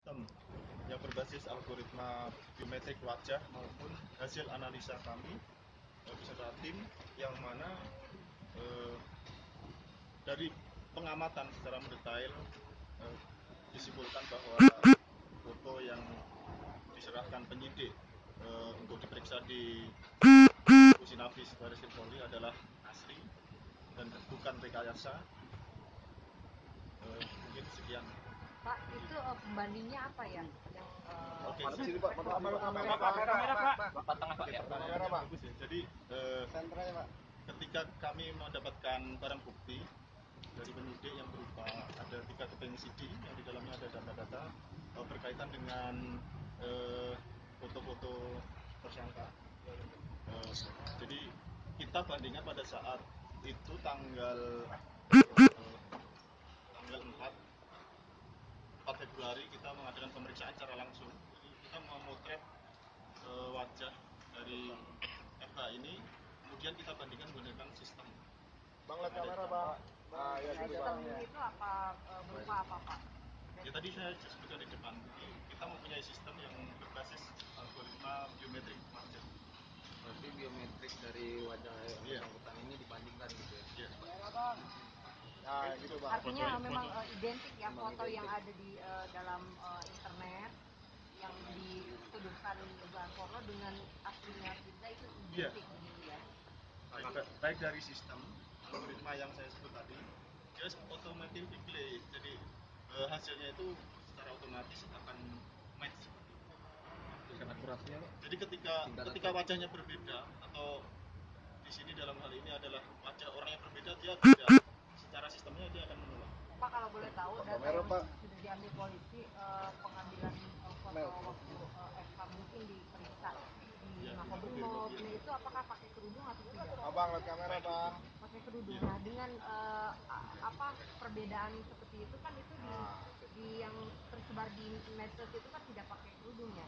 Sistem yang berbasis algoritma biometrik wajah maupun hasil analisa kami beserta tim yang mana dari pengamatan secara mendetail disimpulkan bahwa foto yang diserahkan penyidik untuk diperiksa di Pusinafis Baris Krim Polri adalah asli dan bukan rekayasa. Mungkin sekian. Pak, itu pembandingnya apa ya? Yang Oke, sini Pak, kamera Pak. Jadi Pak. ketika kami mendapatkan barang bukti dari penyidik yang berupa ada 3 keping CD yang di dalamnya ada data-data berkaitan dengan foto-foto tersangka. Jadi kita bandingkan pada saat itu tanggal 4 Februari kita mengadakan pemeriksaan secara langsung. Jadi kita memotret wajah dari FH ini, kemudian kita bandingkan menggunakan sistem. Bang, lihat kamera Pak. Ya, sistem itu apa berupa apa Pak? Ya tadi saya sebutkan di depan. Jadi kita mempunyai sistem yang berbasis algoritma biometrik wajah. Berarti biometrik dari wajah yang bersangkutan ini dibandingkan gitu ya? Iya. Nah, gitu Bang. Artinya memang identik ya foto yang ada di dalam internet yang dituduhkan dugaan porno dengan aslinya kita itu identik gitu ya? Baik dari sistem algoritma yang saya sebut tadi, dia automatic declare. Jadi hasilnya itu secara otomatis akan match. Akurasinya Pak? Jadi ketika wajahnya berbeda atau di sini dalam hal ini adalah wajah orang yang berbeda, dia tidak secara sistemnya dia akan menolak. Pak, kalau boleh tahu data yang sudah diambil polisi pengambilan foto waktu FH mungkin diperiksa di Makobrimob itu apakah pakai kerudung atau tidak? Abang, lihat kamera Bang. Pakai kerudung. Nah, dengan apa perbedaan seperti itu kan itu di yang tersebar di medsos itu kan tidak pakai kerudung ya.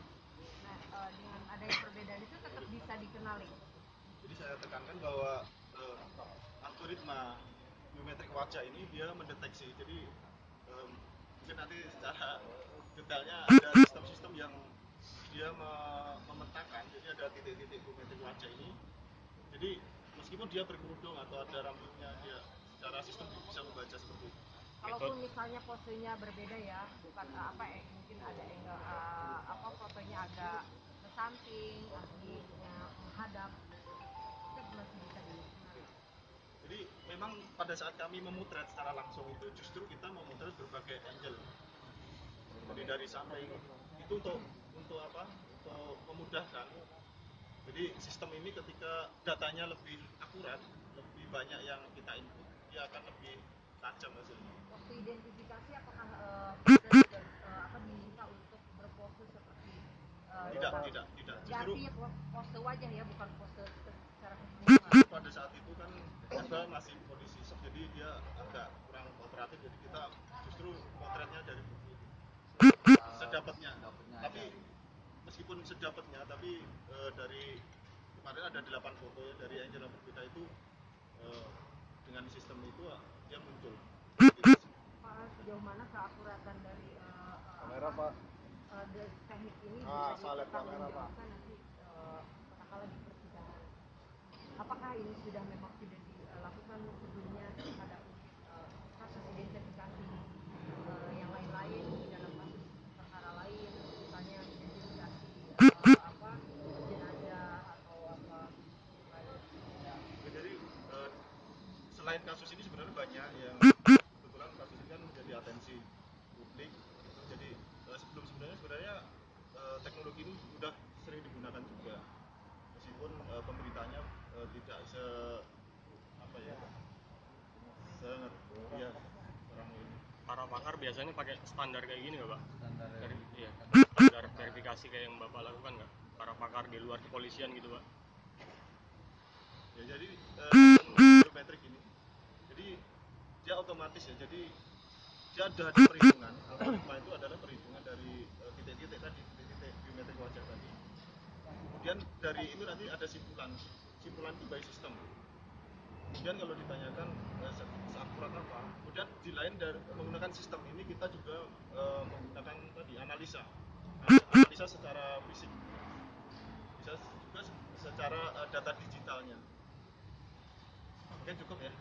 Nah, dengan adanya perbedaan itu tetap bisa dikenali. Jadi saya tekankan bahwa algoritma biometrik wajah ini dia mendeteksi. Jadi mungkin nanti secara detailnya ada sistem-sistem yang dia memetakan. Jadi ada titik-titik biometrik wajah ini. Jadi meskipun dia berkerudung atau ada rambutnya, dia secara sistem bisa membaca seperti itu. Kalaupun misalnya posenya berbeda ya, bukan mungkin ada angle fotonya agak ke samping, aslinya menghadap, itu masih bisa dikenali. Jadi memang pada saat kami memotret secara langsung itu justru kita memotret berbagai angle. Jadi dari samping itu untuk apa? Untuk memudahkan. Jadi sistem ini ketika datanya lebih akurat, lebih banyak yang kita input, dia akan lebih tajam hasilnya. Waktu identifikasi apakah diminta untuk berpose seperti tidak. Justru pose wajah ya, bukan pose secara keseluruhan. pada saat itu kan kita masih kondisi shock, jadi dia agak kurang kooperatif, jadi kita justru potretnya dari buku itu sedapatnya. Tapi meskipun sedapatnya, tapi dari kemarin ada 8 foto ya dari angle yang berbeda itu dengan sistem itu dia muncul. Pak, sejauh mana keakuratan dari Kamera Pak. teknik ini Saya lihat kamera Pak. nanti katakanlah di persidangan. Apakah ini sudah memang sudah dilakukan sebelumnya terhadap kasus identifikasi yang lain-lain di dalam kasus perkara lain, misalnya identifikasi jenazah atau apa lain? Jadi selain kasus ini sebenarnya banyak yang kebetulan kasus ini kan menjadi atensi publik. Jadi sebenarnya teknologi ini sudah sering digunakan juga, meskipun pemberitanya tidak orang ini. Para pakar biasanya pakai standar kayak gini nggak Pak? Standar Standar verifikasi kayak yang Bapak lakukan nggak? Para pakar di luar kepolisian gitu Pak? Ya jadi biometrik ini, jadi dia otomatis ya. Jadi dia ada perhitungan. Algoritma itu adalah perhitungan dari titik-titik tadi, titik-titik biometrik wajah tadi. Kemudian dari itu nanti ada simpulan itu by system. Kemudian kalau ditanyakan seakurat apa, kemudian di lain dari menggunakan sistem ini kita juga menggunakan tadi analisa secara fisik, bisa juga secara data digitalnya. Oke, cukup ya.